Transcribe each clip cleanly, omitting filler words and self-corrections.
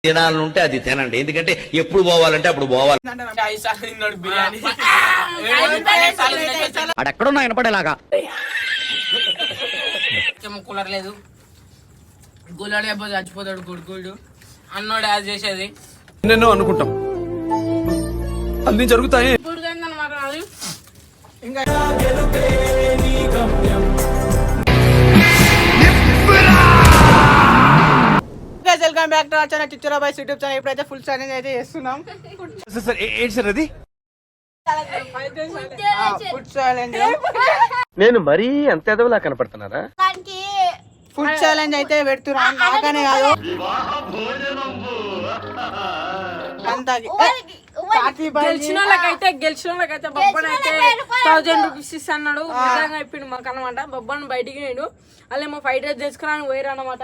తినాలంటే అది తినండి, ఎందుకంటే ఎప్పుడు పోవాలంటే అప్పుడు పోవాలి. అక్కడున్నా వినపడేలాగా కూలర్ లేదు, కూలర్ లేకపోతే చచ్చిపోతాడు కొడుకుడు అన్నోడు యాజ్ చేసేది నేను అనుకుంటాం అన్ని జరుగుతాయి. Welcome back to our channel Chichchara boys YouTube channel. ఇప్పుడైతే ఫుల్ ఛాలెంజ్ అయితే చేస్తున్నాం. ఏంటి సార్ అది? Food challenge. నేను మరీ అంత ఎదవలా కనపడుతున్నారా? ఫుడ్ ఛాలెంజ్ అయితే పెడుతున్నాం. నాకనే కాదు గెలిచిన వాళ్ళకైతే బొబ్బన్ అయితే 1000 రూపీస్ ఇస్తా అన్నాడు. నిజంగా చెప్పిండు మాకు అనమాట. బొబ్బన్ బయటికి వేయండు, అలా ఏమో ఫైట్ రైస్ తెచ్చుకున్నాను పోయారు అనమాట.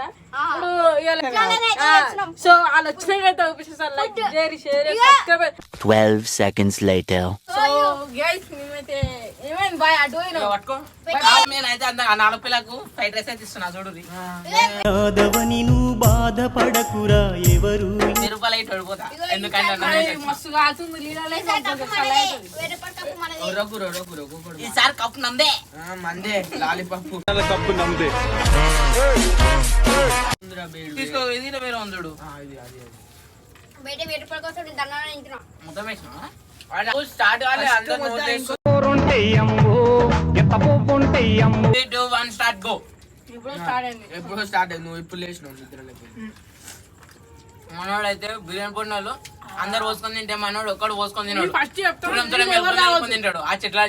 సో వాళ్ళు వచ్చినాకైతే చూపిస్తారు. Like share 12 seconds later. So guys మేమైతే ఏమైంది బాయ్ అటు పట్టుకో. నేనైతే నాలుగు పిల్లకు ఫ్రైడ్ రైస్ అయితే ఇస్తున్నా చూడు. బాధపడకురా ఎవరు రూపాయలు అయితే ఓడిపోతా, ఎందుకంటే మస్తు కాల్సింది ఈసారి కప్పు నందే మందే లాలీపాప్ కప్పు నమ్దే తీసుకో. ఇది వేరే ఉందుడు మొత్తం స్టార్ట్ కాలే. అందరూ స్టార్ట్ గో. ఎప్పుడు స్టార్ట్ అయ్యి నువ్వు ఇప్పుడు లేచినావు నిద్రలోకి. మనోడు అయితే బిర్యానీ పొడినాలు అందరు పోసుకొని తింటే మనోడు ఒక్కడు పోసుకొని తిన్నాడు. తింటాడు ఆ చెట్ల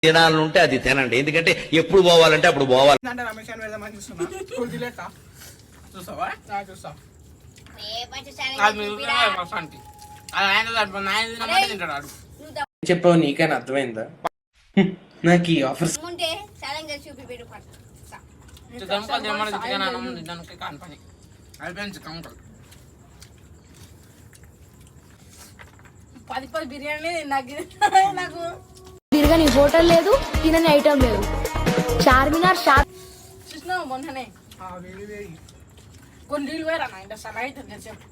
తినాలంటే అది తినండి, ఎందుకంటే ఎప్పుడు పోవాలంటే అప్పుడు పోవాలి. చూసావా తింటాడు. చెప్పావు నీకైనా అర్థమైందా? నాకు ఈ ఆఫర్స్ కాని అయిపోయింది. కమ్మకలు 10 బిర్యానీ నాకు తిరగని హోటల్ లేదు, తినని ఐటమ్ లేదు. చార్మినార్ చూసినావు మొన్ననే కొన్ని నీళ్ళు వేరా ఇంత సలా అయితే తీసుకెళ్ళా.